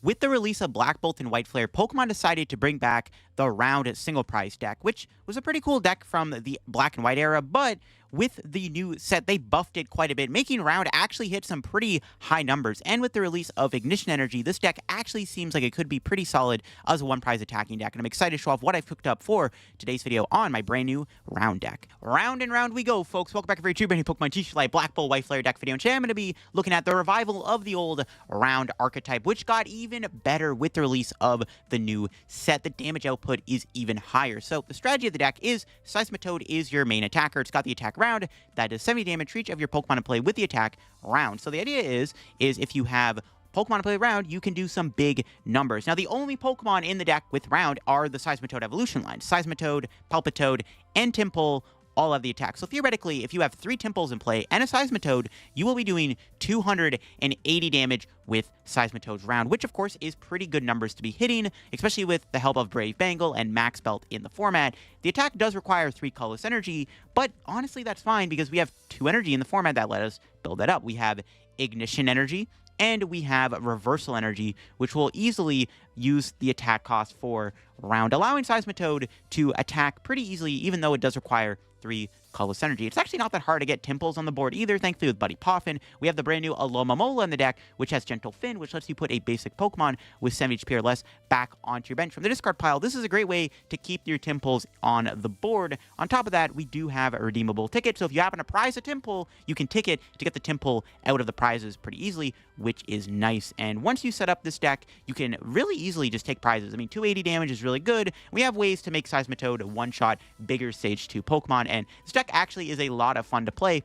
With the release of Black Bolt and White Flare, Pokemon decided to bring back the round single prize deck, which was a pretty cool deck from the Black and White era, but with the new set, they buffed it quite a bit, making round actually hit some pretty high numbers. And with the release of Ignition Energy, this deck actually seems like it could be pretty solid as a one-prize attacking deck, and I'm excited to show off what I've cooked up for today's video on my brand new round deck. Round and round we go, folks. Welcome back to a very true brand new Pokemon TCG Black Bolt White Flare deck video, and today I'm going to be looking at the revival of the old round archetype, which got even better with the release of the new set. The damage output is even higher. So the strategy of the deck is Seismitoad is your main attacker. It's got the attack round that does 70 damage to each of your Pokemon in play with the attack round. So the idea is if you have Pokemon to play round, you can do some big numbers. Now, the only Pokemon in the deck with round are the Seismitoad evolution line. Seismitoad, Palpitoad, and Tympole all have the attack. So theoretically, if you have 3 Tymples in play and a Seismitoad, you will be doing 280 damage with Seismitoad's round, which of course is pretty good numbers to be hitting, especially with the help of Brave Bangle and Max Belt in the format. The attack does require 3 colorless energy, but honestly that's fine because we have 2 energy in the format that let us build that up. We have Ignition Energy, and we have Reversal Energy, which will easily use the attack cost for round, allowing Seismitoad to attack pretty easily, even though it does require 3 colorless energy. It's actually not that hard to get Tymples on the board either, thankfully with Buddy Poffin. We have the brand new Alomomola in the deck, which has Gentle Fin, which lets you put a basic Pokemon with 7 HP or less back onto your bench from the discard pile. This is a great way to keep your Tymples on the board. On top of that, we do have a Redeemable Ticket, so if you happen to prize a Tympole, you can ticket to get the Tympole out of the prizes pretty easily, which is nice. And once you set up this deck, you can really easily just take prizes. I mean, 280 damage is really good. We have ways to make Seismitoad a one-shot bigger Stage 2 Pokemon, and this deck actually is a lot of fun to play.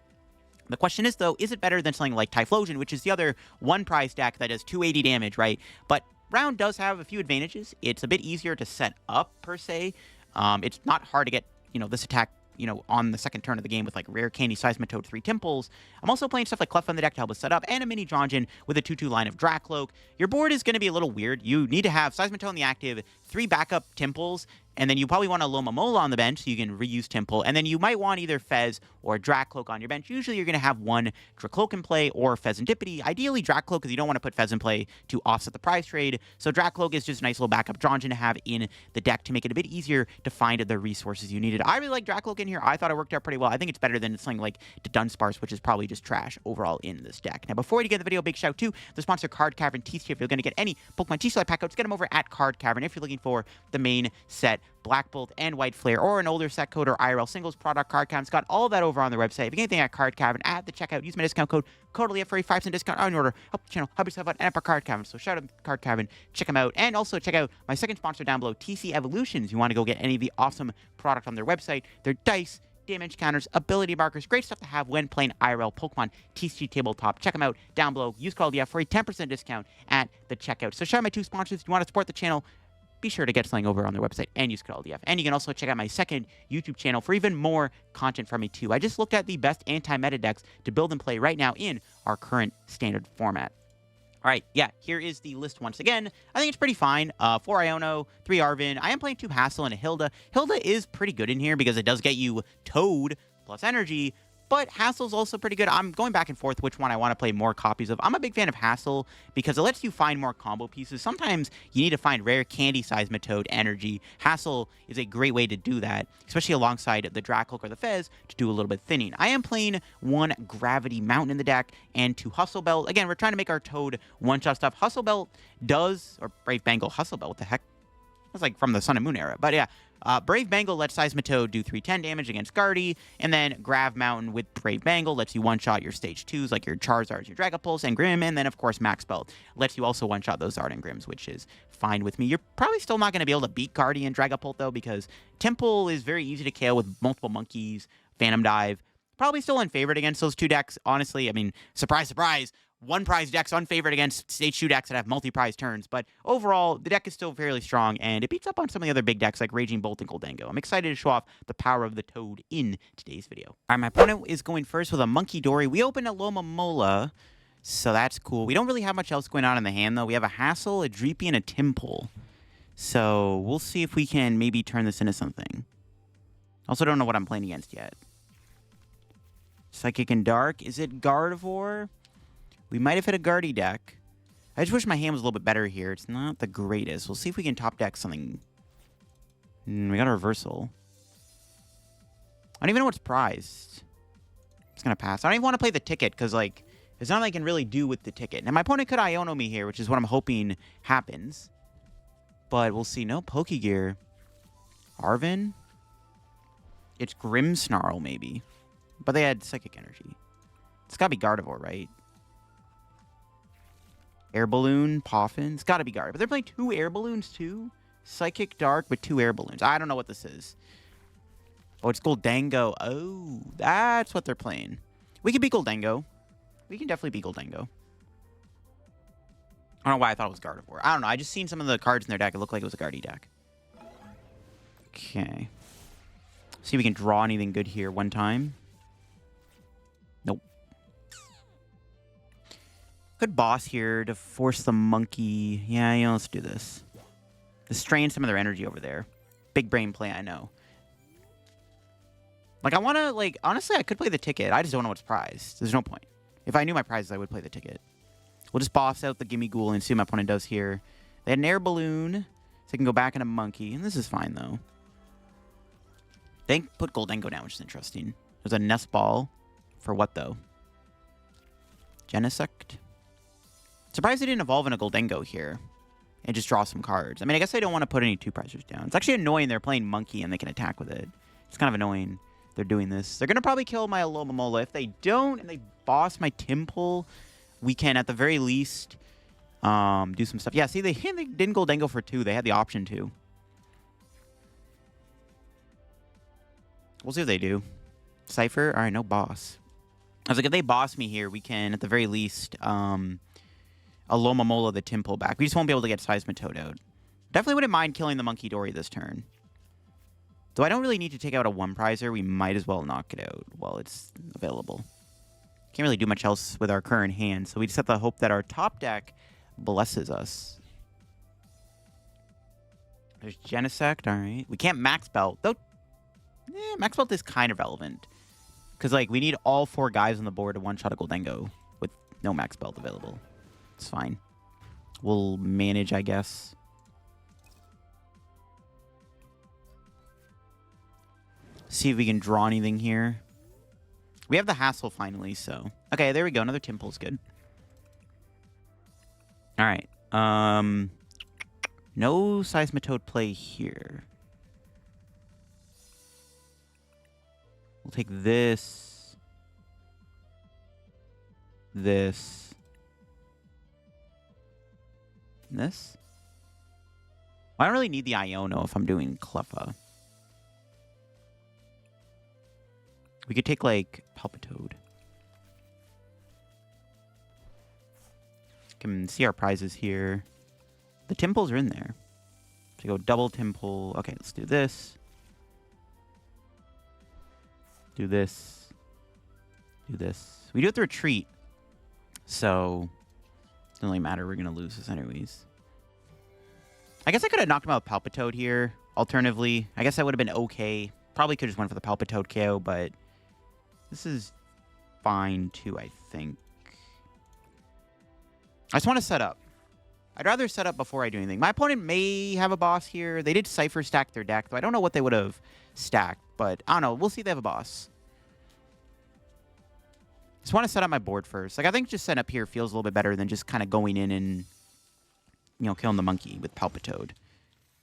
The question is, though, is it better than something like Typhlosion, which is the other one-prize deck that does 280 damage, right? But round does have a few advantages. It's a bit easier to set up, per se. It's not hard to get, this attack on the second turn of the game with like Rare Candy, Seismitoad, 3 Tymples. I'm also playing stuff like Cleffa in the deck to help us set up, and a mini Dronjin with a 2/2 line of Drakloak. Your board is going to be a little weird. You need to have Seismitoad in the active, 3 backup Tymples, and then you probably want a Alomomola on the bench so you can reuse Tympole, and then you might want either Fez or Drakloak on your bench. Usually you're going to have one Drakloak in play or Fezandipiti. Ideally Drakloak, because you don't want to put Fez in play to offset the prize trade. So Drakloak is just a nice little backup Dronjin to have in the deck to make it a bit easier to find the resources you needed. I really like Drakloak in here. I thought it worked out pretty well. I think it's better than something like the Dunsparce, which is probably just trash overall in this deck. Now, before we get the video, big shout to the sponsor Card Cavern TCG. If you're going to get any Pokemon TCG pack outs, get them over at Card Cavern. If you're looking for the main set, Black Bolt and White Flare, or an older set code or IRL singles product, Card Cavern's got all of that over on their website. If you get anything at Card Cavern, at the checkout, use my discount code CODELIF for a 5% discount on your order. Help the channel, help yourself out, and for Card Cavern. So shout out to Card Cavern, check them out, and also check out my second sponsor down below, TC Evolutions. You want to go get any of the awesome product on their website, their dice, damage counters, ability markers, great stuff to have when playing IRL Pokemon TCG Tabletop. Check them out down below. Use code LittleDarkFury for a 10% discount at the checkout. So shout out my 2 sponsors. If you want to support the channel, be sure to get something over on their website and use code LDF. And you can also check out my second YouTube channel for even more content from me too. I just looked at the best anti-meta decks to build and play right now in our current standard format. All right, yeah, here is the list once again. I think it's pretty fine. 4 Iono, 3 Arven. I am playing 2 Hassel and a Hilda. Hilda is pretty good in here because it does get you Toad plus energy, but Hassel's also pretty good. I'm going back and forth which one I want to play more copies of. I'm a big fan of Hassel because it lets you find more combo pieces. Sometimes you need to find Rare Candy Seismitoad energy. Hassel is a great way to do that, especially alongside the Drakloak or the Fez to do a little bit thinning. I am playing 1 Gravity Mountain in the deck and 2 Hustle Belt. Again, we're trying to make our Toad one-shot stuff. Hustle Belt does, or Brave Bangle, Hustle Belt, what the heck? That's like from the Sun and Moon era, but yeah. Brave Bangle lets Seismitoad do 310 damage against Guardy, and then Grav Mountain with Brave Bangle lets you one-shot your Stage 2s like your Charizards, your Dragapulse, and Grim, and then, of course, Max Belt lets you also one-shot those Zard and Grims, which is fine with me. You're probably still not going to be able to beat Guardy and Dragapult, though, because Tympole is very easy to KO with multiple Monkeys, Phantom Dive. Probably still unfavored against those 2 decks, honestly. I mean, surprise, surprise. One-prize decks unfavored against Stage 2 decks that have multi-prize turns, but overall, the deck is still fairly strong, and it beats up on some of the other big decks like Raging Bolt and Gholdengo. I'm excited to show off the power of the Toad in today's video. All right, my opponent is going first with a Monkey Dory. We open a Alomomola, so that's cool. We don't really have much else going on in the hand, though. We have a Hassel, a Dreepy, and a Tympole. So we'll see if we can maybe turn this into something. Also don't know what I'm playing against yet. Psychic and Dark. Is it Gardevoir? We might have hit a Guardy deck. I just wish my hand was a little bit better here. It's not the greatest. We'll see if we can top deck something. We got a reversal. I don't even know what's prized. It's going to pass. I don't even want to play the ticket because, like, there's nothing I can really do with the ticket. Now, my opponent could Iono me here, which is what I'm hoping happens. But we'll see. No Pokegear. Arven? It's Grimmsnarl, maybe. But they had Psychic Energy. It's got to be Gardevoir, right? Air Balloon, Poffin. It's got to be Gardevoir. But they're playing 2 Air Balloons, too? Psychic Dark with 2 Air Balloons. I don't know what this is. Oh, it's Gholdengo. Oh, that's what they're playing. We can beat Gholdengo. We can definitely beat Gholdengo. I don't know why I thought it was Gardevoir. I don't know. I just seen some of the cards in their deck. It looked like it was a Guardy deck. Okay. See if we can draw anything good here one time. Nope. Good boss here to force the monkey. Yeah, you know, let's do this. Let's strain some of their energy over there. Big brain play, I know. Like, I want to, like, honestly, I could play the ticket. I just don't know what's prized. There's no point. If I knew my prizes, I would play the ticket. We'll just boss out the Gimme Ghoul and see what my opponent does here. They had an Air Balloon, so they can go back in a monkey. And this is fine, though. They put Gholdengo down, which is interesting. There's a Nest Ball. For what, though? Genesect? Surprised they didn't evolve in a Gholdengo here. And just draw some cards. I mean, I guess I don't want to put any 2-prizers down. It's actually annoying they're playing monkey and they can attack with it. It's kind of annoying they're doing this. They're going to probably kill my Alomomola. If they don't and they boss my Tympole, we can, at the very least, do some stuff. Yeah, see, they didn't Gholdengo for 2. They had the option to. We'll see what they do. Cypher? All right, no boss. I was like, if they boss me here, we can, at the very least, Alomomola the Tympole back. We just won't be able to get Seismitoad out. Definitely wouldn't mind killing the Monkey Dory this turn. Though I don't really need to take out a 1-prizer. We might as well knock it out while it's available. Can't really do much else with our current hand, so we just have to hope that our top deck blesses us. There's Genesect, alright. We can't Max Belt, though. Max Belt is kind of relevant. Because, like, we need all 4 guys on the board to one-shot a Gholdengo with no Max Belt available. It's fine. We'll manage, I guess. See if we can draw anything here. We have the Hassel finally, so... Okay, there we go. Another Tympole's good. Alright. No Seismitoad play here. We'll take this. This. And this. Well, I don't really need the Iono if I'm doing Cleffa. We could take, like, Palpitoad. Can see our prizes here. The Tympoles are in there. So go double Tympole. Okay, let's do this. Do this. Do this. We do have to retreat. So, it doesn't really matter. We're going to lose this anyways. I guess I could have knocked him out with Palpitoad here. Alternatively, I guess that would have been okay. Probably could have just went for the Palpitoad KO, but... This is fine, too, I think. I just want to set up. I'd rather set up before I do anything. My opponent may have a boss here. They did Cypher stack their deck, though I don't know what they would have stacked. But, I don't know. We'll see if they have a boss. Just want to set up my board first. Like, I think just setting up here feels a little bit better than just kind of going in and, you know, killing the monkey with Palpitoad.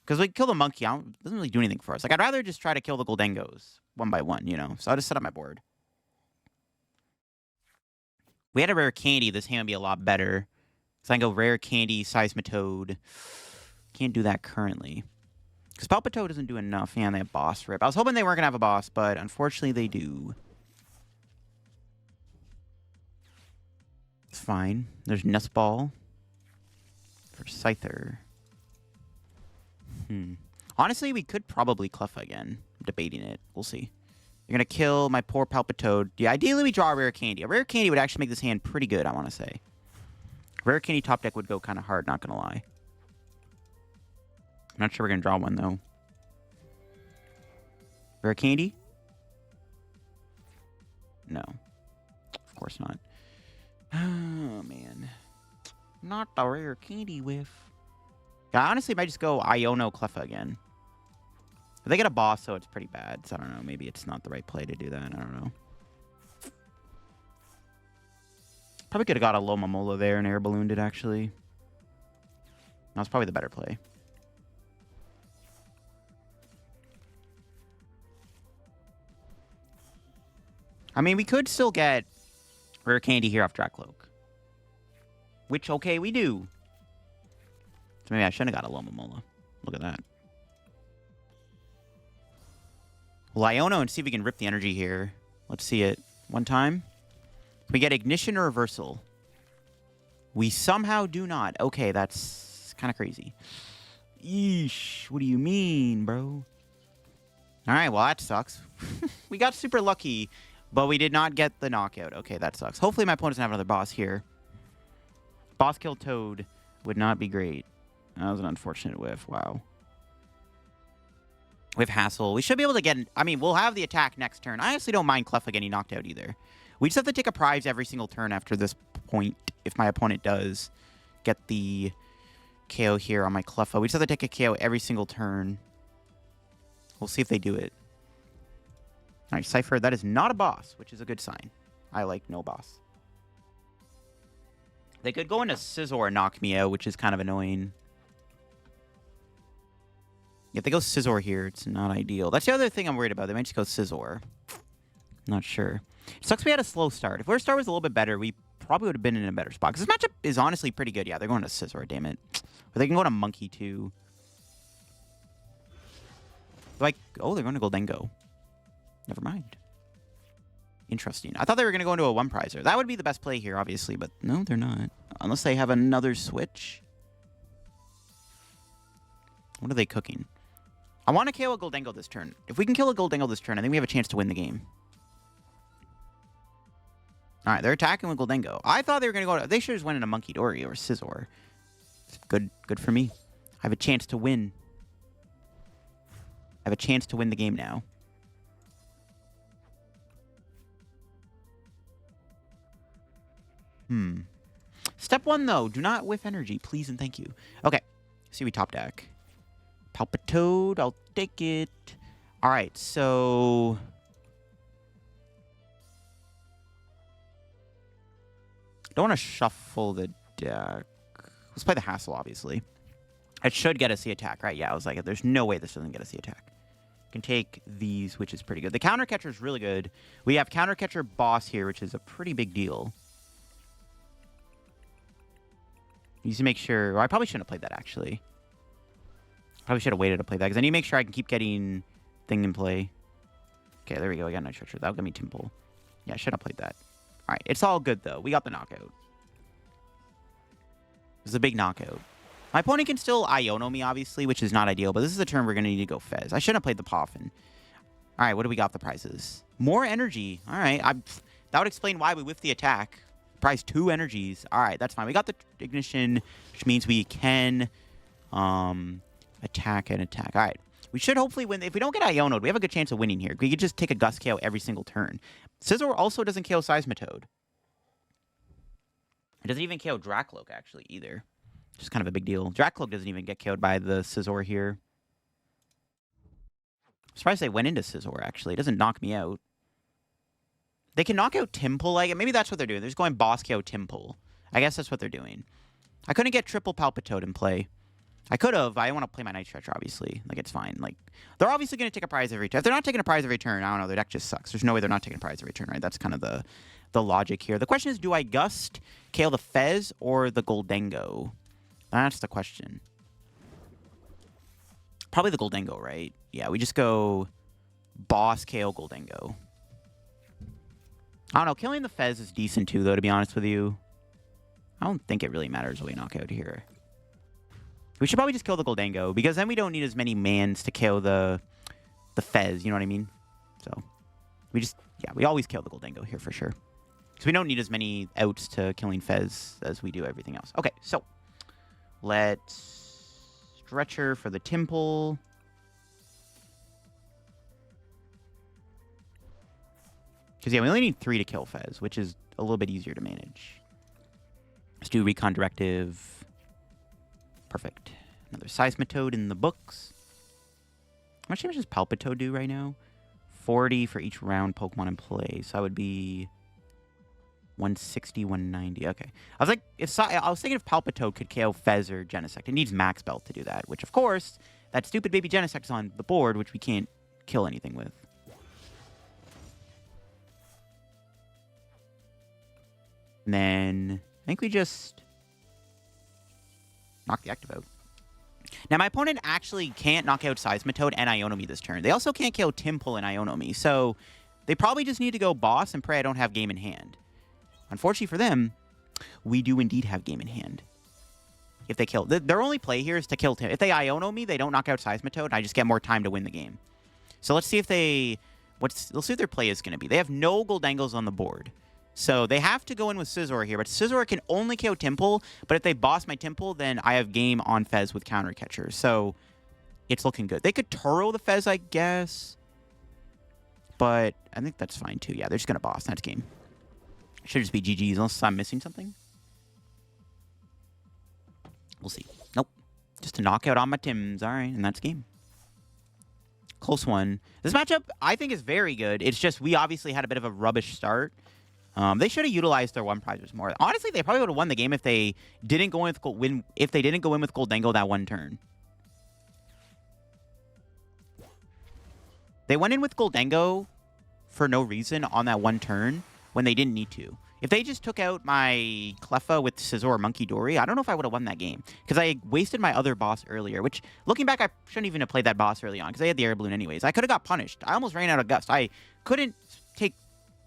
Because we kill the monkey, it doesn't really do anything for us. Like, I'd rather just try to kill the Gholdengos one by one, you know. So I'll just set up my board. We had a Rare Candy. This hand would be a lot better. So I can go Rare Candy, Seismitoad. Can't do that currently. Because Palpitoad doesn't do enough. Yeah, they have boss rip. I was hoping they weren't going to have a boss, but unfortunately they do. It's fine. There's Nest Ball for Scyther. Honestly, we could probably Cleffa again. I'm debating it. We'll see. You're going to kill my poor Palpitoad. Yeah, ideally we draw a Rare Candy. A Rare Candy would actually make this hand pretty good, I want to say. Rare Candy top deck would go kind of hard, not going to lie. I'm not sure we're going to draw one, though. Rare Candy? No. Of course not. Oh, man. Not the rare candy whiff. I honestly might just go Iono Cleffa again. But they get a boss, so it's pretty bad. So I don't know. Maybe it's not the right play to do that. I don't know. Probably could have got a Alomomola there and Air Ballooned it, actually. That was probably the better play. I mean, we could still get Rare Candy here off Drakloak. Which, okay, we do. So maybe I shouldn't have got a Alomomola. Look at that. Well, Iono and see if we can rip the energy here. Let's see it. One time. We get Ignition or Reversal. We somehow do not. Okay, that's kind of crazy. Yeesh. What do you mean, bro? Alright, well, that sucks. We got super lucky, but we did not get the knockout. Okay, that sucks. Hopefully my opponent doesn't have another boss here. Boss kill Toad would not be great. That was an unfortunate whiff. Wow. With Hassel, we should be able to get... I mean, we'll have the attack next turn. I honestly don't mind Cleffa getting knocked out either. We just have to take a prize every single turn after this point if my opponent does get the KO here on my Cleffa. We just have to take a KO every single turn. We'll see if they do it. All right, Cypher, that is not a boss, which is a good sign. I like no boss. They could go into Scizor and knock me out, which is kind of annoying. If they go Scizor here, it's not ideal. That's the other thing I'm worried about. They might just go Scizor. Not sure. It sucks we had a slow start. If our start was a little bit better, we probably would have been in a better spot. Because this matchup is honestly pretty good. Yeah, they're going to Scizor, damn it. But they can go to Monkey, too. Like, oh, they're going to Gholdengo. Never mind. Interesting. I thought they were going to go into a one-prizer. That would be the best play here, obviously. But no, they're not. Unless they have another switch. What are they cooking? I want to kill a Gholdengo this turn. If we can kill a Gholdengo this turn, I think we have a chance to win the game. All right, they're attacking with Gholdengo. I thought they were going to go... They should have just went into Monkey Dory or Scizor. Good for me. I have a chance to win. I have a chance to win the game now. Step 1, though. Do not whiff energy, please and thank you. Okay. See, we top deck. Palpitoad, I'll take it. All right, so... Don't want to shuffle the deck. Let's play the Hassel, obviously. It should get us the attack, right? Yeah, I was like, there's no way this doesn't get us the attack. Can take these, which is pretty good. The counter catcher is really good. We have counter catcher boss here, which is a pretty big deal. You need to make sure... Well, I probably shouldn't have played that, actually. Probably should have waited to play that, because I need to make sure I can keep getting thing in play. Okay, there we go. I got Night Stretcher. That'll give me Tympole. Yeah, I should have played that. All right, it's all good, though. We got the knockout. It was a big knockout. My opponent can still Iono me, obviously, which is not ideal, but this is the turn we're going to need to go Fez. I shouldn't have played the Poffin. All right, what do we got for prizes? More energy. All right, that would explain why we whiffed the attack. Prize 2 energies. All right, that's fine. We got the Ignition, which means we can attack and attack. All right. We should hopefully win. If we don't get Iono'd, we have a good chance of winning here. We could just take a Gust KO every single turn. Scizor also doesn't KO Seismitoad. It doesn't even KO Drakloak, actually, either. Which is kind of a big deal. Drakloak doesn't even get KO'd by the Scizor here. I'm surprised they went into Scizor, actually. It doesn't knock me out. They can knock out Tympole. Like, maybe that's what they're doing. They're just going boss KO Tympole. I guess that's what they're doing. I couldn't get triple Palpitoad in play. I could have. I want to play my Night Stretcher, obviously. Like, it's fine. Like, they're obviously going to take a prize every turn. If they're not taking a prize every turn, I don't know. Their deck just sucks. There's no way they're not taking a prize every turn, right? That's kind of the logic here. The question is, do I Gust, KO the Fez, or the Gholdengo? That's the question. Probably the Gholdengo, right? Yeah, we just go boss KO Gholdengo. I don't know. Killing the Fez is decent, too, though, to be honest with you. I don't think it really matters what we knock out here. We should probably just kill the Gholdengo, because then we don't need as many mans to kill the Fez, you know what I mean? So, we just, yeah, we always kill the Gholdengo here for sure. Because we don't need as many outs to killing Fez as we do everything else. Okay, so, let's Stretcher for the Tympole. Because, yeah, we only need 3 to kill Fez, which is a little bit easier to manage. Let's do Recon Directive. Perfect. Another Seismitoad in the books. How much damage does Palpitoad do right now? 40 for each round Pokemon in play. So that would be 160, 190. Okay. I was thinking if Palpitoad could KO Fez or Genesect. It needs Max Belt to do that, which of course, that stupid baby Genesect is on the board, which we can't kill anything with. And then I think we just knock the active out. Now, my opponent actually can't knock out Seismitoad and Iono me this turn. They also can't kill Tympole and Iono me, so they probably just need to go boss and pray I don't have game in hand. Unfortunately for them, we do indeed have game in hand. If they kill... Their only play here is to kill Tympole. If they Iono me, they don't knock out Seismitoad, and I just get more time to win the game. So let's see if they... let's see what their play is going to be. They have no Gholdengos on the board. So they have to go in with Scizor here, but Scizor can only KO Tympole, but if they boss my Tympole, then I have game on Fez with Counter Catcher. So it's looking good. They could Turo the Fez, I guess, but I think that's fine too. Yeah, they're just going to boss. That's game. Should just be GG's unless I'm missing something. We'll see. Nope. Just a knockout on my Tims. All right, and that's game. Close one. This matchup, I think, is very good. It's just we obviously had a bit of a rubbish start. They should have utilized their one prizes more. Honestly, they probably would have won the game if they didn't go in with Gholdengo that one turn. They went in with Gholdengo for no reason on that one turn when they didn't need to. If they just took out my Cleffa with Scizor or Monkey Dory, I don't know if I would have won that game. Because I wasted my other boss earlier, which, looking back, I shouldn't even have played that boss early on, because I had the Air Balloon anyways. I could have got punished. I almost ran out of Gust. I couldn't take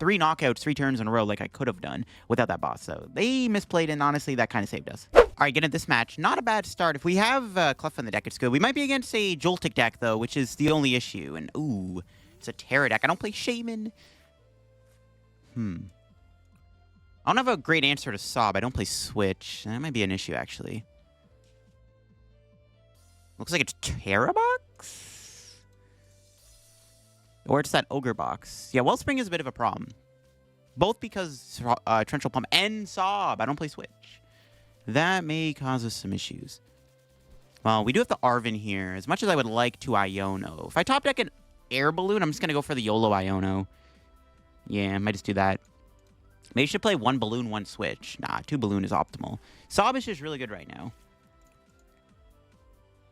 3 knockouts 3 turns in a row like I could have done without that boss. So they misplayed, and honestly, that kind of saved us. All right, get into this match. Not a bad start. If we have Cleffa in the deck, it's good. We might be against a Joltik deck, though, which is the only issue. And, ooh, it's a Tera deck. I don't play Shaman. I don't have a great answer to Sob. I don't play Switch. That might be an issue, actually. Looks like it's Tera box? Or it's that Ogre box. Yeah, Wellspring is a bit of a problem. Both because Torrential Pump and Sob. I don't play Switch. That may cause us some issues. Well, we do have the Arven here. As much as I would like to Iono. If I top deck an Air Balloon, I'm just going to go for the YOLO Iono. Yeah, I might just do that. Maybe you should play 1 Balloon, 1 Switch. Nah, 2 Balloon is optimal. Sob is just really good right now.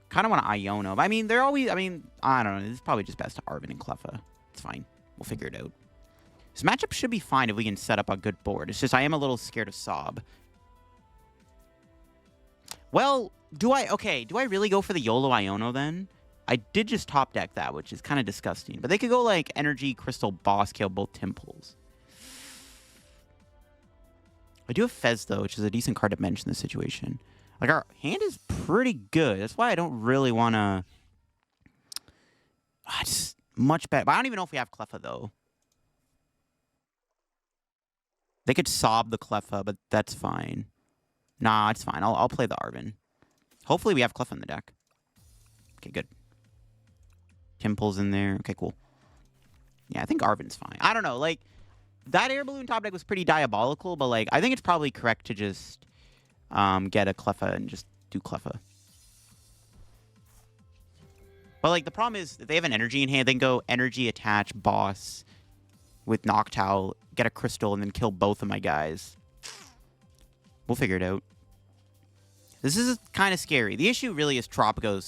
Kind of want to Iono. But I mean, they're always... I mean, I don't know. It's probably just best to Arven and Cleffa. It's fine. We'll figure it out. This matchup should be fine if we can set up a good board. It's just I am a little scared of Sob. Well, do I really go for the YOLO Iono then? I did just top deck that, which is kind of disgusting. But they could go like Energy, Crystal, Boss, kill both Tympoles. I do have Fez, though, which is a decent card to mention in this situation. Like, our hand is pretty good. That's why I don't really want to... It's much better. But I don't even know if we have Cleffa, though. They could Sob the Cleffa, but that's fine. Nah, it's fine. I'll play the Arven. Hopefully we have Cleffa in the deck. Okay, good. Tympole's in there. Okay, cool. Yeah, I think Arven's fine. I don't know, like... That Air Balloon top deck was pretty diabolical, but, like, I think it's probably correct to just get a Cleffa and just do Cleffa. But, like, the problem is that they have an energy in hand. They can go energy, attach, boss with Noctowl, get a crystal, and then kill both of my guys. We'll figure it out. This is kind of scary. The issue really is Wellspring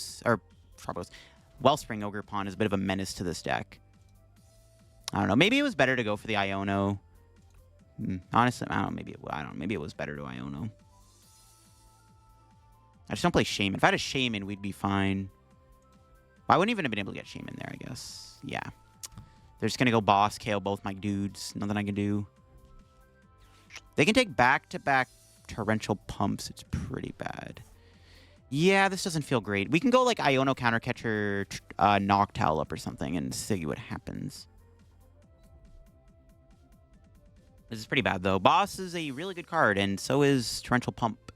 Ogerpon is a bit of a menace to this deck. I don't know. Maybe it was better to go for the Iono. Honestly, I don't know. Maybe it was better to Iono. I just don't play Shaman. If I had a Shaman, we'd be fine. Well, I wouldn't even have been able to get Shaman there, I guess. Yeah. They're just going to go boss, KO both my dudes. Nothing I can do. They can take back-to-back torrential pumps. It's pretty bad. Yeah, this doesn't feel great. We can go like Iono Counter Catcher, Noctowl up or something and see what happens. This is pretty bad, though. Boss is a really good card, and so is Torrential Pump.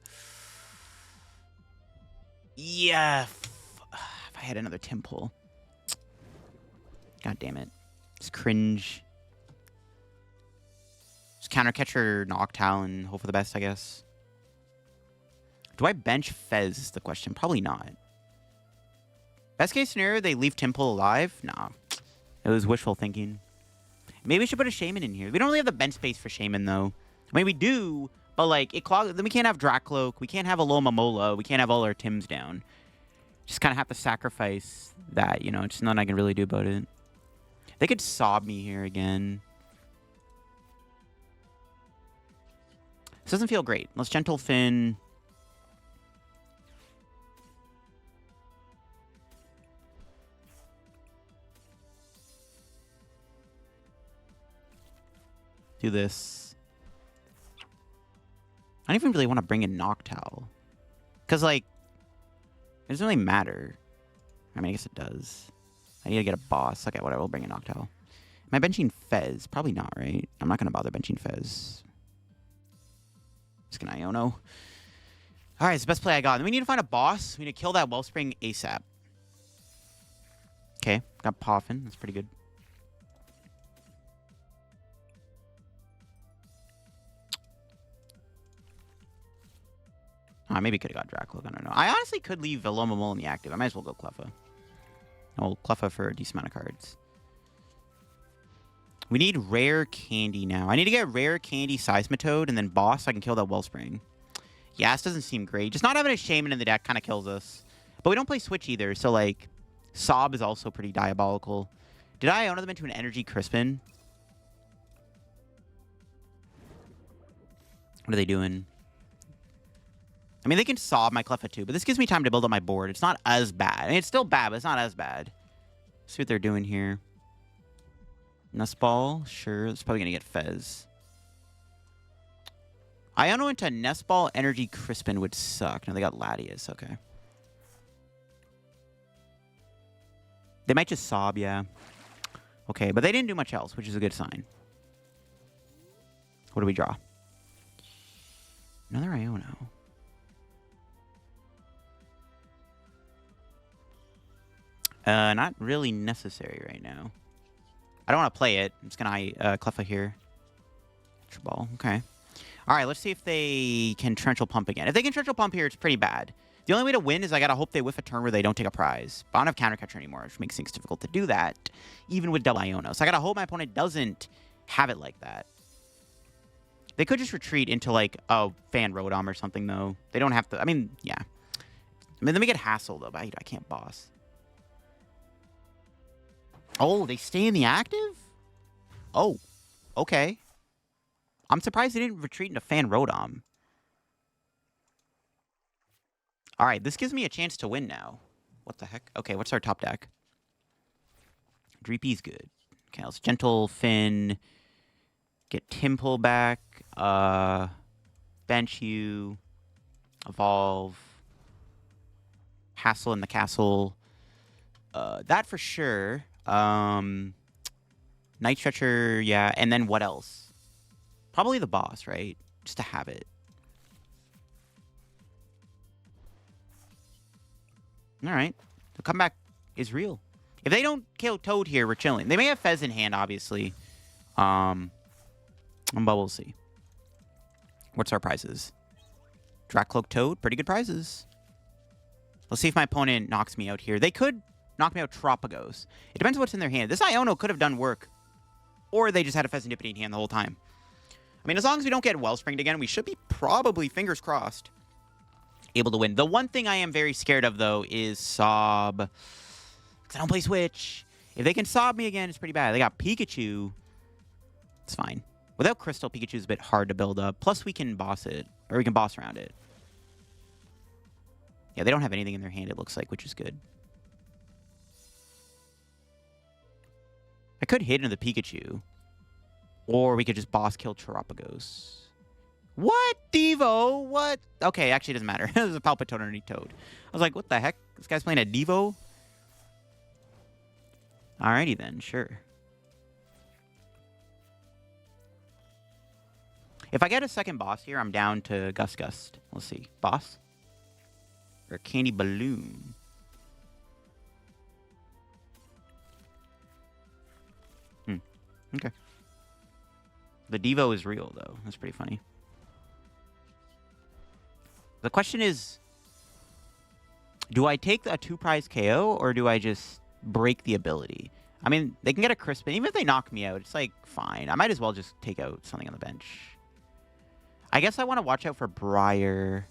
Yeah. If I had another Tympole. God damn it. It's cringe. Just Counter Catcher Noctowl and hope for the best, I guess. Do I bench Fez is the question. Probably not. Best case scenario, they leave Tympole alive? Nah. It was wishful thinking. Maybe we should put a Shaman in here. We don't really have the bench space for Shaman, though. I mean, we do, but, like, it clogs. Then we can't have Drakloak. We can't have Alomomola. We can't have all our Tims down. Just kind of have to sacrifice that, you know. Just nothing I can really do about it. They could sob me here again. This doesn't feel great. Let's Gentle Fin. Do this. I don't even really want to bring in Noctowl. Because, like, it doesn't really matter. I mean, I guess it does. I need to get a boss. Okay, whatever. We'll bring in Noctowl. Am I benching Fez? Probably not, right? I'm not going to bother benching Fez. Just going to Iono. Alright, it's the best play I got. Then we need to find a boss. We need to kill that Wellspring ASAP. Okay, got Poffin. That's pretty good. I maybe could have got Drakloak. I don't know. I honestly could leave Alomomola in the active. I might as well go Cleffa. Oh, Cleffa for a decent amount of cards. We need Rare Candy now. I need to get Rare Candy Seismitoad and then Boss so I can kill that Wellspring. Yeah, this doesn't seem great. Just not having a Shaman in the deck kind of kills us. But we don't play Switch either, so, like, Sob is also pretty diabolical. Did I Iono them into an Energy Crispin? What are they doing? I mean, they can Sob my Cleffa too, but this gives me time to build up my board. It's not as bad. I mean, it's still bad, but it's not as bad. Let's see what they're doing here. Nest Ball? Sure. It's probably going to get Fez. Iono into Nest Ball Energy Crispin would suck. No, they got Latias. Okay. They might just Sob, yeah. Okay, but they didn't do much else, which is a good sign. What do we draw? Another Iono. Not really necessary right now. I don't want to play it. I'm just going to Cleffa here. Ultra Ball. Okay. All right, let's see if they can Torrential Pump again. If they can Torrential Pump here, it's pretty bad. The only way to win is I got to hope they whiff a turn where they don't take a prize. But I don't have Counter Catcher anymore, which makes things difficult to do that, even with double Iono. So I got to hope my opponent doesn't have it like that. They could just retreat into, like, a Fan Rotom or something, though. They don't have to. I mean, yeah. I mean, let me get Hassel, though, but I can't boss. Oh, they stay in the active? Oh, okay. I'm surprised they didn't retreat into Fan Rotom. All right, this gives me a chance to win now. What the heck? Okay, what's our top deck? Dreepy's good. Okay, let's Gentle Fin. Get Tympole back. Bench you. Evolve. Hassel in the castle. That for sure. Night Stretcher, yeah. And then what else? Probably the boss, right? Just to have it. All right. The comeback is real. If they don't kill Toad here, we're chilling. They may have Fez in hand, obviously. But we'll see. What's our prizes? Drakloak Toad, pretty good prizes. Let's see if my opponent knocks me out here. They could knock me out Tropicos. It depends on what's in their hand. This Iono could have done work. Or they just had a Fezandipiti in hand the whole time. I mean, as long as we don't get Wellspringed again, we should be probably, fingers crossed, able to win. The one thing I am very scared of, though, is Sob. Because I don't play Switch. If they can Sob me again, it's pretty bad. They got Pikachu. It's fine. Without Crystal, Pikachu's a bit hard to build up. Plus, we can boss it. Or we can boss around it. Yeah, they don't have anything in their hand, it looks like, which is good. I could hit into the Pikachu. Or we could just boss kill Tropicos. What? Devo? What? Okay, actually it doesn't matter. There's a Palpitoad underneath Toad. I was like, what the heck? This guy's playing a Devo? Alrighty then, sure. If I get a second boss here, I'm down to Gust. Let's see. Boss? Or Candy Balloon? Okay. The Devo is real, though. That's pretty funny. The question is, do I take a 2-prize KO or do I just break the ability? I mean, they can get a crisp, and even if they knock me out, it's like, fine. I might as well just take out something on the bench. I guess I want to watch out for Briar.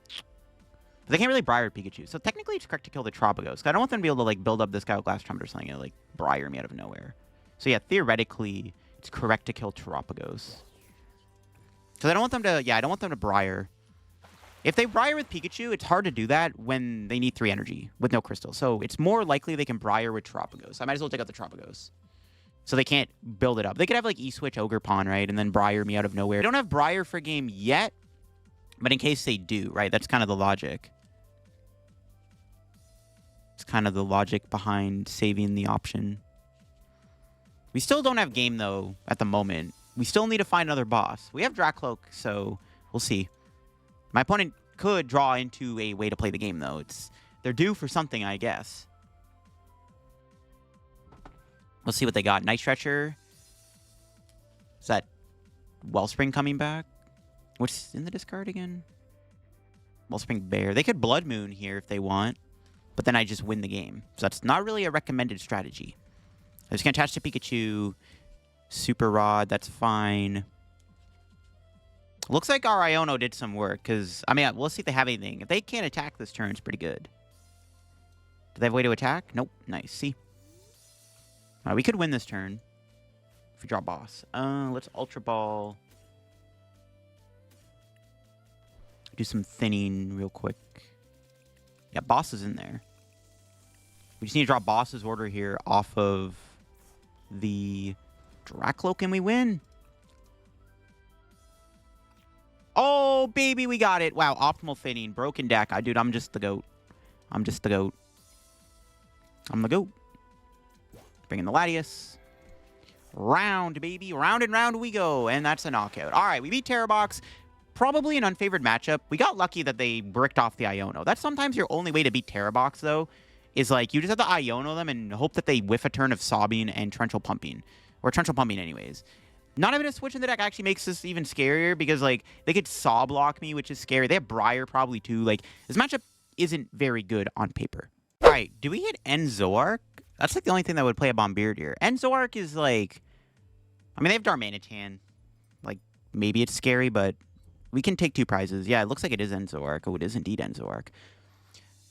But they can't really Briar Pikachu. So technically it's correct to kill the Tropicos. I don't want them to be able to like build up this guy with Glass Trumpet or something and like Briar me out of nowhere. So yeah, theoretically, it's correct to kill Tropicos. Because I don't want them to, yeah, I don't want them to Briar. If they Briar with Pikachu, it's hard to do that when they need 3 energy with no crystal. So it's more likely they can Briar with Tropicos. I might as well take out the Tropicos. So they can't build it up. They could have like E-Switch Ogerpon, right? And then Briar me out of nowhere. They don't have Briar for game yet. But in case they do, right? That's kind of the logic. It's kind of the logic behind saving the option. We still don't have game, though, at the moment. We still need to find another boss. We have Drakloak, so we'll see. My opponent could draw into a way to play the game, though. They're due for something, I guess. Let's see what they got. Night Stretcher. Is that Wellspring coming back? What's in the discard again? Wellspring Bear. They could Blood Moon here if they want. But then I just win the game. So that's not really a recommended strategy. I'm just going to attach to Pikachu. Super Rod. That's fine. Looks like our Iono did some work. Because, I mean, we'll see if they have anything. If they can't attack this turn, it's pretty good. Do they have a way to attack? Nope. Nice. See? All right, we could win this turn. If we draw boss. Let's Ultra Ball. Do some thinning real quick. Yeah, boss is in there. We just need to draw boss's order here off of the Drakloak, and we win. Oh, baby, we got it. Wow, optimal thinning. Broken deck. Dude, I'm just the GOAT. I'm just the GOAT. I'm the GOAT. Bring in the Latias. Round, baby. Round and round we go. And that's a knockout. All right, we beat Tera Box. Probably an unfavored matchup. We got lucky that they bricked off the Iono. That's sometimes your only way to beat Tera Box, though, is like you just have to Iono them and hope that they whiff a turn of Sobbing and Torrential Pumping. Or Torrential Pumping anyways. Not having a switch in the deck actually makes this even scarier because, like, they could Saw block me, which is scary. They have Briar probably, too. Like, this matchup isn't very good on paper. All right, do we hit Enzoark? That's, like, the only thing that would play a Bombeard here. Enzoark is, like... I mean, they have Darmanitan. Like, maybe it's scary, but... We can take 2 prizes. Yeah, it looks like it is Enzoark. Oh, it is indeed Enzoark.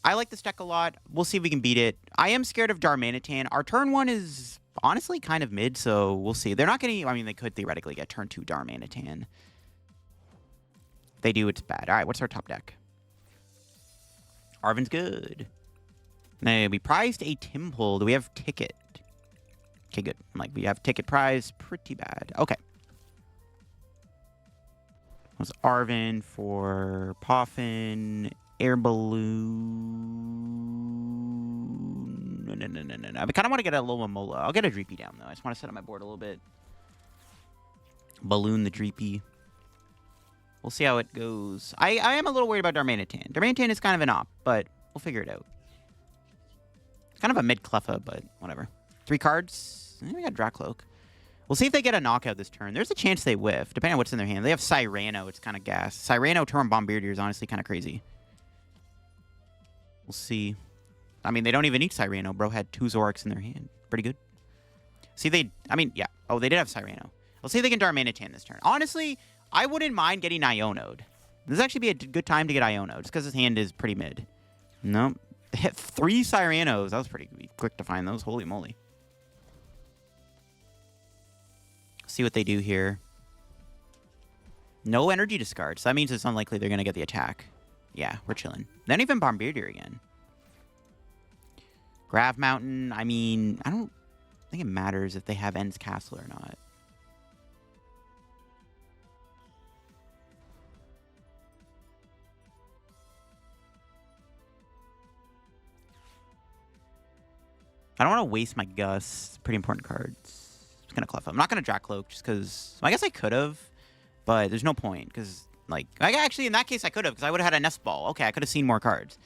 I like this deck a lot. We'll see if we can beat it. I am scared of Darmanitan. Our turn 1 is honestly kind of mid, so we'll see. They're not going to... I mean, they could theoretically get turn 2 Darmanitan. If they do, it's bad. All right, what's our top deck? Arven's good. Now, we prized a Tympole. Do we have Ticket? Okay, good. Like, we have Ticket prize. Pretty bad. Okay. Was Arven for Poffin, Air Balloon. No. I kind of want to get a Alomomola. I'll get a Dreepy down, though. I just want to set up my board a little bit. Balloon the Dreepy. We'll see how it goes. I am a little worried about Darmanitan. Darmanitan is kind of an op, but we'll figure it out. It's kind of a mid-Cleffa, but whatever. 3 cards. We got Drakloak. We'll see if they get a knockout this turn. There's a chance they whiff, depending on what's in their hand. They have Cyrano. It's kind of gas. Cyrano turn Bombeardier is honestly kind of crazy. We'll see. I mean, they don't even need Cyrano. Bro had 2 Zorks in their hand. Pretty good. See, I mean, yeah. Oh, they did have Cyrano. Let's see if they can Darmanitan this turn. Honestly, I wouldn't mind getting Iono'd. This would actually be a good time to get Iono'd, just because his hand is pretty mid. Nope. They hit 3 Cyranos. That was pretty quick to find those. Holy moly. See what they do here. No energy discard. So that means it's unlikely they're going to get the attack. Yeah, we're chilling. Then even Bombeardier again. Grav Mountain. I mean, I don't think it matters if they have End's Castle or not. I don't want to waste my Gus. Pretty important cards. I'm going to Cleffa. I'm not going to Drakloak just because... I guess I could have, but there's no point because, like... Actually, in that case, I could have because I would have had a Nest Ball. Okay, I could have seen more cards.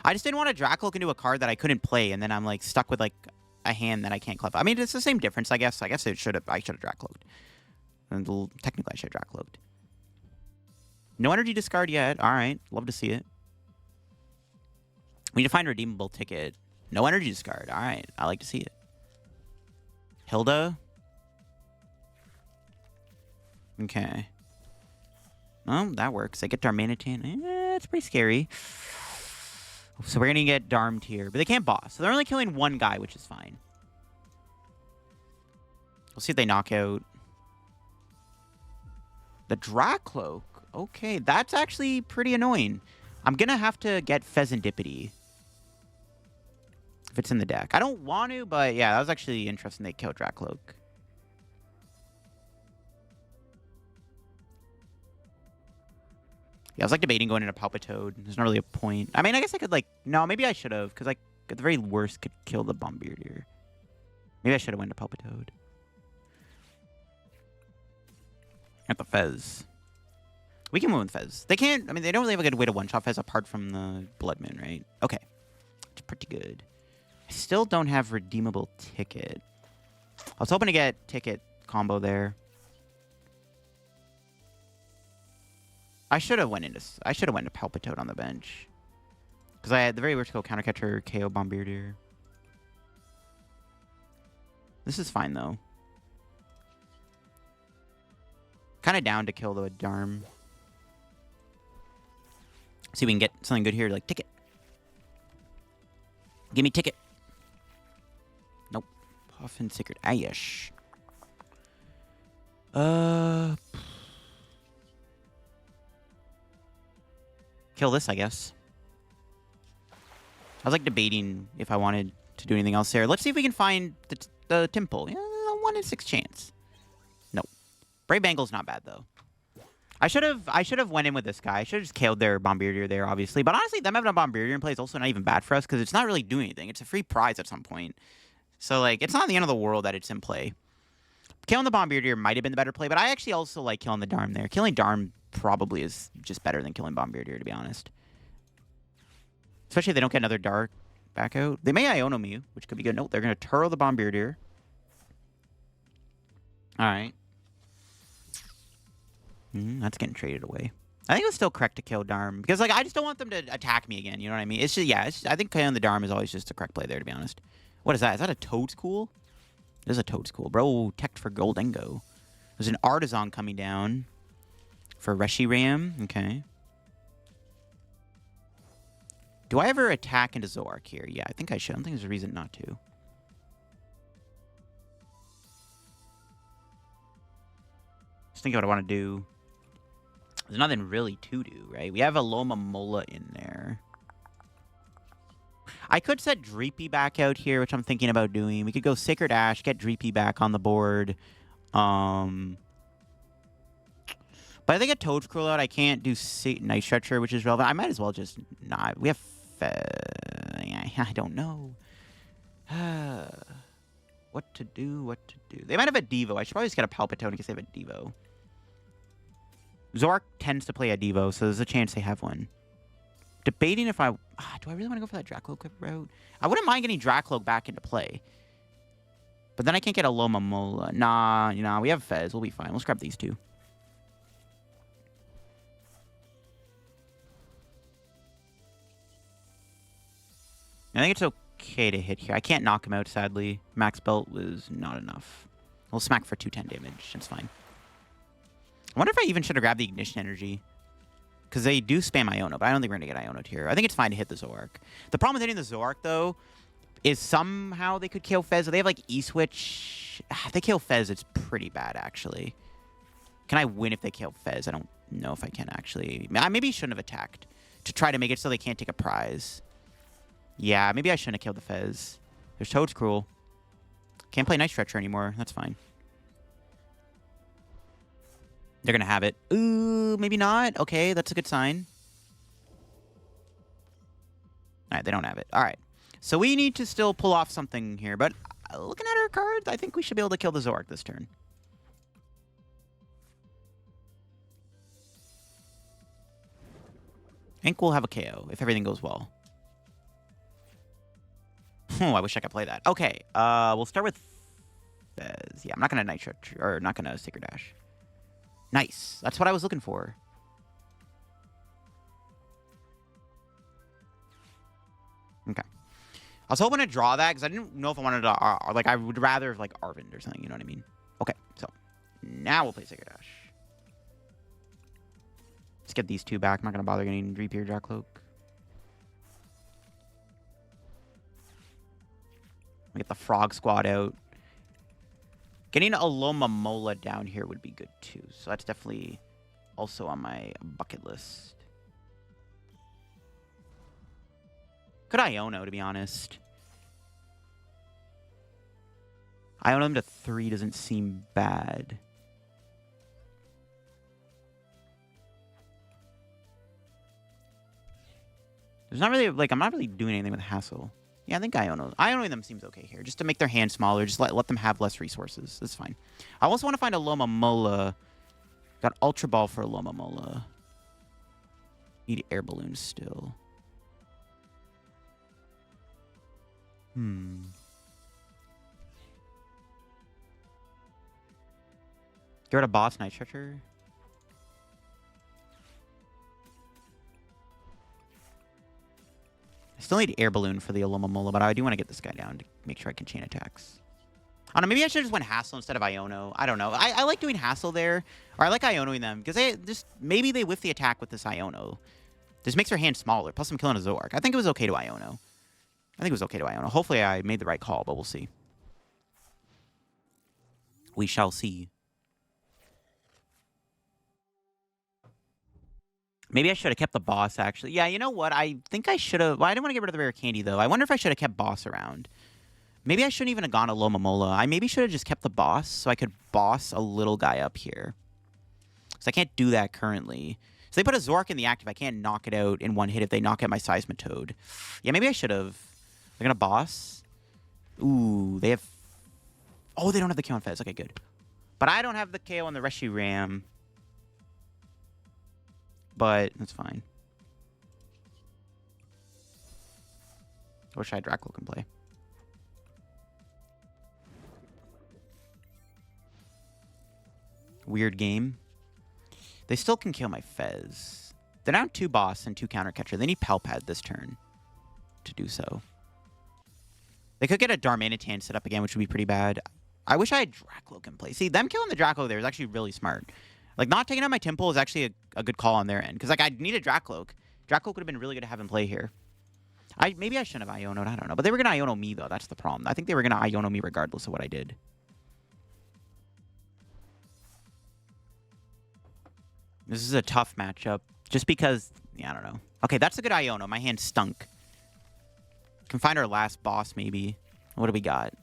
I just didn't want to Drakloak into a card that I couldn't play, and then I'm, like, stuck with, like, a hand that I can't Cleffa. I mean, it's the same difference, I guess. I guess I should have Drakloaked. And technically, I should have Drakloaked. No energy discard yet. All right. Love to see it. We need to find a redeemable ticket. No energy discard. All right. I like to see it. Hilda. Okay. Oh, that works. I get Darmanitan. It's pretty scary. So we're going to get Darmed here. But they can't boss. So they're only killing one guy, which is fine. We'll see if they knock out the Drakloak. Okay, that's actually pretty annoying. I'm going to have to get Fezandipiti if it's in the deck. I don't want to, but yeah, that was actually interesting they killed Drakloak. Yeah, I was like debating going into Palpitoad. There's not really a point. I mean, I guess I could like... No, maybe I should have, because like at the very worst could kill the Bombirdier. Maybe I should have went to Palpitoad. At the Fez. We can win with Fez. They can't... I mean, they don't really have a good way to one-shot Fez apart from the Blood Moon, right? Okay. It's pretty good. I still don't have Redeemable Ticket. I was hoping to get Ticket combo there. I should have went to Palpitoad on the bench. Because I had the very worst go counter catcher, KO Bombirdier. This is fine though. Kind of down to kill the Darm. See if we can get something good here, like Ticket. Give me Ticket. Nope. Poffin Sacred Ash. Kill this, I guess. I was like debating if I wanted to do anything else there. Let's see if we can find the Tympole. Yeah, 1 in 6 chance. Nope. Brave Bangle's not bad though. I should have went in with this guy. I should have just killed their Bombirdier there, obviously. But honestly, them having a Bombirdier in play is also not even bad for us because it's not really doing anything. It's a free prize at some point. So like, it's not the end of the world that it's in play. Killing the Bombirdier might have been the better play, but I actually also like killing the Darm there. Killing Darm probably is just better than killing Bombirdier, to be honest. Especially if they don't get another Dark back out. They may Iono me, which could be good. Nope, they're going to Turo the Bombirdier. Alright. That's getting traded away. I think it was still correct to kill Darm. Because, like, I just don't want them to attack me again. You know what I mean? It's just, yeah, I think killing the Darm is always just the correct play there, to be honest. What is that? Is that a Toadscool? It is a Toadscool. Bro, tech for Gholdengo. There's an Artisan coming down for Reshiram. Okay. Do I ever attack into Zoroark here? Yeah, I think I should. I don't think there's a reason not to. Just thinking what I want to do. There's nothing really to do, right? We have a Alomomola in there. I could set Dreepy back out here, which I'm thinking about doing. We could go Sacred Ash, get Dreepy back on the board. But I think a Toadscruel out, I can't do Night Stretcher, which is relevant. I might as well just not. We have... I don't know. What to do, They might have a Devo. I should probably just get a Palpitoad in case they have a Devo. Zoroark tends to play a Devo, so there's a chance they have one. Debating if I... do I really want to go for that Drakloak route? I wouldn't mind getting Drakloak back into play. But then I can't get a Alomomola. Nah, we have Fez. We'll be fine. Let's grab these two. I think it's okay to hit here. I can't knock him out, sadly. Max Belt was not enough. We'll smack for 210 damage. It's fine. I wonder if I even should have grabbed the Ignition Energy. Because they do spam Iono, but I don't think we're going to get Iono'd here. I think it's fine to hit the Zoroark. The problem with hitting the Zoroark, though, is somehow they could kill Fez. They have, like, E-Switch. If they kill Fez, it's pretty bad, actually. Can I win if they kill Fez? I don't know if I can, actually. I maybe shouldn't have attacked to try to make it so they can't take a prize. Yeah, maybe I shouldn't have killed the Fez. There's Toadscruel. Can't play Night Stretcher anymore. That's fine. They're going to have it. Ooh, maybe not. Okay, that's a good sign. All right, they don't have it. All right. So we need to still pull off something here. But looking at our cards, I think we should be able to kill the Zoroark this turn. Ink will have a KO if everything goes well. I wish I could play that. Okay, we'll start with Fez. Yeah, I'm not going to Night Stretcher, or not going to Sacred Ash. Nice. That's what I was looking for. Okay. I was hoping to draw that because I didn't know if I wanted to, like, I would rather have, like, Arven or something, you know what I mean? Okay, so now we'll play Sacred Ash. Let's get these two back. I'm not going to bother getting Dreepy or Drakloak. Get the Frog Squad out. Getting Alomomola down here would be good, too. So that's definitely also on my bucket list. Could Iono, to be honest. Iono him to 3 doesn't seem bad. There's not really, like, I'm not really doing anything with Hassel. Yeah, I think Iono them seems okay here. Just to make their hand smaller, just let them have less resources. That's fine. I also want to find a Alomomola. Got Ultra Ball for Alomomola. Need Air Balloons still. Get rid of Boss Night Stretcher. I still need Air Balloon for the Alomomola, but I do want to get this guy down to make sure I can chain attacks. I don't know, maybe I should have just went Hassel instead of Iono. I don't know. I like doing Hassel there. Or I like Ionoing them, because they just maybe they whiff the attack with this Iono. This makes their hand smaller, plus I'm killing a Zoroark. I think it was okay to Iono. Hopefully I made the right call, but we'll see. We shall see. Maybe I should have kept the boss, actually. Yeah, you know what? I think I should have... Well, I didn't want to get rid of the Rare Candy, though. I wonder if I should have kept boss around. Maybe I shouldn't even have gone to Alomomola. I maybe should have just kept the boss so I could boss a little guy up here. So I can't do that currently. So they put a Zoroark in the active. I can't knock it out in one hit if they knock out my Seismitoad. Yeah, maybe I should have. They're going to boss. Ooh, they have... Oh, they don't have the KO on Fez. Okay, good. But I don't have the KO on the Reshiram. But that's fine. I wish I had Drakloak in play. Weird game. They still can kill my Fez. They're down 2 boss and 2 counter catcher. They need Palpad this turn to do so. They could get a Darmanitan set up again, which would be pretty bad. I wish I had Drakloak in play. See, them killing the Drakloak there is actually really smart. Like, not taking out my Tympole is actually a good call on their end. Because, like, I need a Drakloak. Drakloak would have been really good to have in play here. Maybe I shouldn't have Iono'd. I don't know. But they were going to Iono me, though. That's the problem. I think they were going to Iono me regardless of what I did. This is a tough matchup. Just because... Yeah, I don't know. Okay, that's a good Iono. My hand stunk. Can find our last boss, maybe. What do we got?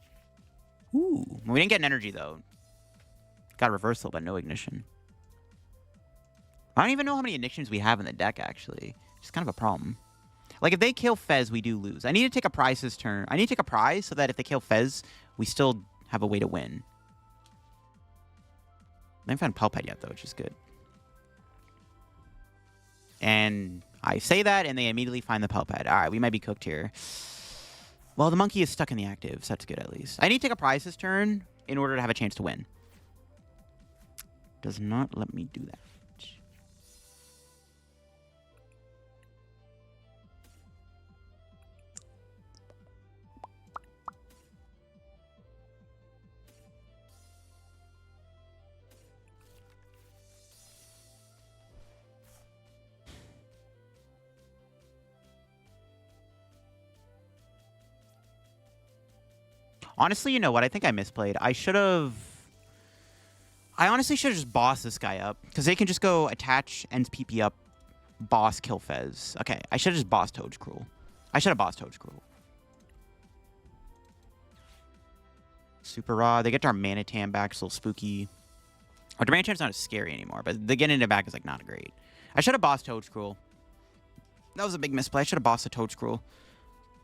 Ooh. We didn't get an energy, though. Got a reversal, but no ignition. I don't even know how many ignitions we have in the deck, actually. It's kind of a problem. Like, if they kill Fez, we do lose. I need to take a prize this turn. I need to take a prize so that if they kill Fez, we still have a way to win. I haven't found Palpad yet, though, which is good. And I say that, and they immediately find the Palpad. All right, we might be cooked here. Well, the monkey is stuck in the active, so that's good, at least. I need to take a prize this turn in order to have a chance to win. Does not let me do that. Honestly, you know what? I think I misplayed. I honestly should have just bossed this guy up. Because they can just go attach, ends PP up, boss, kill Fez. Okay, I should have just bossed Toadcruel. I should have bossed Toadcruel. Super raw. They get Darmanitan back. It's a little spooky. Our Darmanitan's not as scary anymore. But the getting it back is like not great. I should have bossed Toadcruel. That was a big misplay. I should have bossed a Toadcruel.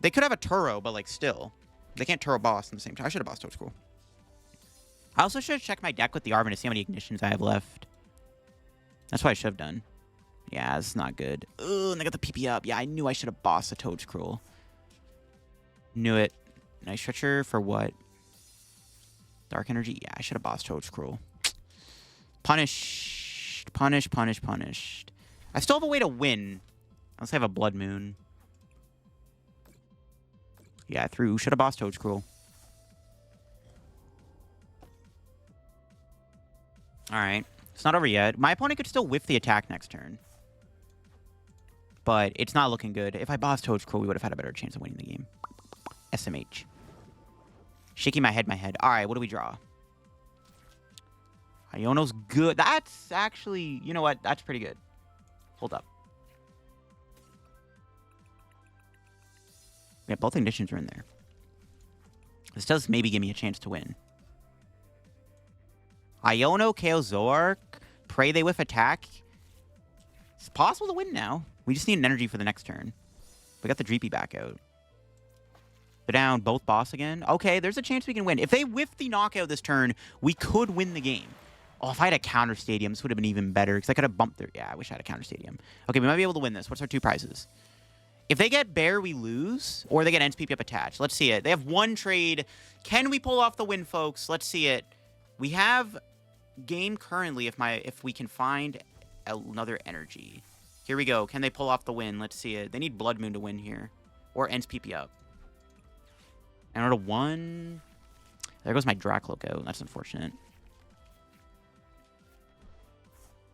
They could have a Turo, but like still. They can't Turo boss at the same time. I should have bossed Toadcruel. I also should have checked my deck with the Arven to see how many ignitions I have left. That's what I should have done. Yeah, this is not good. Ugh, and I got the PP up. Yeah, I knew I should have bossed a Toadcruel. Knew it. Night Stretcher for what? Dark Energy? Yeah, I should have bossed Toadcruel. Punished. Punished, punished, punished. I still have a way to win. Unless I have a Blood Moon. Yeah, I threw. Should have bossed Toedscruel. Alright. It's not over yet. My opponent could still whiff the attack next turn. But it's not looking good. If I bossed Toedscruel, we would have had a better chance of winning the game. SMH. Shaking my head. Alright, what do we draw? Iono's good. That's actually... You know what? That's pretty good. Hold up. Yeah, both Ignitions are in there. This does maybe give me a chance to win. Iono, KO Zoroark. Pray they whiff attack. It's possible to win now. We just need an energy for the next turn. We got the Dreepy back out. They're down both boss again. Okay, there's a chance we can win. If they whiff the knockout this turn, we could win the game. Oh, if I had a counter stadium, this would have been even better. Because I could have bumped their... Yeah, I wish I had a counter stadium. Okay, we might be able to win this. What's our 2 prizes? If they get Bear, we lose. Or they get NSPP up attached. Let's see it. They have 1 trade. Can we pull off the win, folks? Let's see it. We have game currently if we can find another energy. Here we go. Can they pull off the win? Let's see it. They need Blood Moon to win here. Or NSPP up. And out of 1... There goes my Drakloak out. That's unfortunate.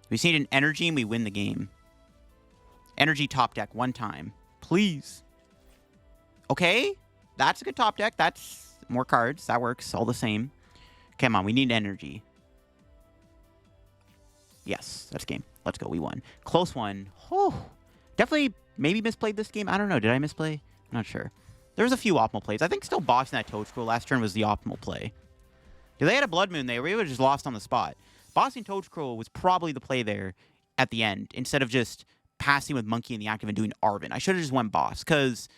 We just need an energy and we win the game. Energy top deck 1 time. Please. Okay. That's a good top deck. That's more cards. That works all the same. Come on. We need energy. Yes. That's game. Let's go. We won. Close one. Oh, definitely maybe misplayed this game. I don't know. Did I misplay? I'm not sure. There was a few optimal plays. I think still bossing that Toedscruel last turn was the optimal play. If they had a Blood Moon there, we would have just lost on the spot. Bossing Toedscruel was probably the play there at the end, instead of just passing with Monkey in the active and doing Arven. I should have just went boss, because,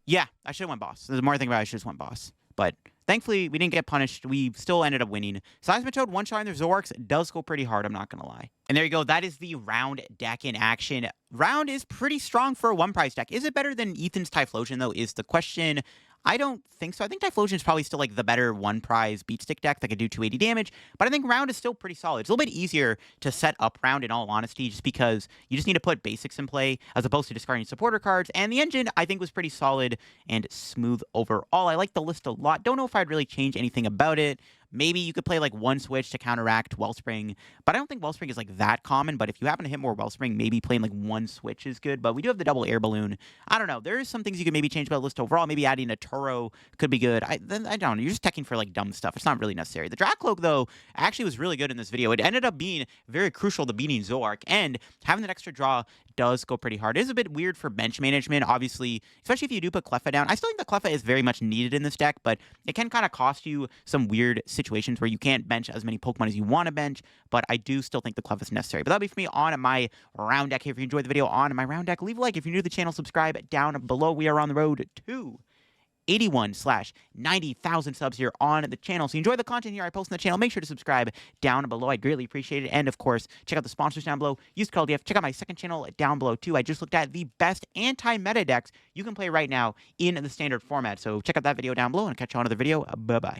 yeah, I should have went boss. The more I think about it, I should have just went boss. But thankfully, we didn't get punished. We still ended up winning. Seismitoad one-shot their Zoroarks does go pretty hard, I'm not going to lie. And there you go. That is the round deck in action. Round is pretty strong for a one-price deck. Is it better than Ethan's Typhlosion, though, is the question. I don't think so. I think Typhlosion is probably still like the better one-prize beat stick deck that could do 280 damage, but I think Round is still pretty solid. It's a little bit easier to set up Round in all honesty, just because you just need to put basics in play as opposed to discarding supporter cards, and the engine I think was pretty solid and smooth overall. I like the list a lot. Don't know if I'd really change anything about it. Maybe you could play like one switch to counteract Wellspring, but I don't think Wellspring is like that common. But if you happen to hit more Wellspring, maybe playing like one switch is good. But we do have the double Air Balloon. I don't know. There's some things you could maybe change about the list overall. Maybe adding a Turo could be good. I don't know. You're just teching for like dumb stuff. It's not really necessary. The Drakloak, though, actually was really good in this video. It ended up being very crucial to beating Zoroark, and having that extra draw does go pretty hard. It is a bit weird for bench management, obviously, especially if you do put Cleffa down. I still think the Cleffa is very much needed in this deck, but it can kind of cost you some weird situations where you can't bench as many Pokemon as you want to bench, but I do still think the Cleffa is necessary. But that'll be for me on my round deck here. If you enjoyed the video on my round deck, leave a like. If you're new to the channel, subscribe down below. We are on the road to 81/90,000 subs here on the channel. So enjoy the content here I post on the channel. Make sure to subscribe down below. I'd greatly appreciate it. And of course, check out the sponsors down below. Use code DF. Check out my second channel down below too. I just looked at the best anti-meta decks you can play right now in the standard format. So check out that video down below and catch you on another video. Bye-bye.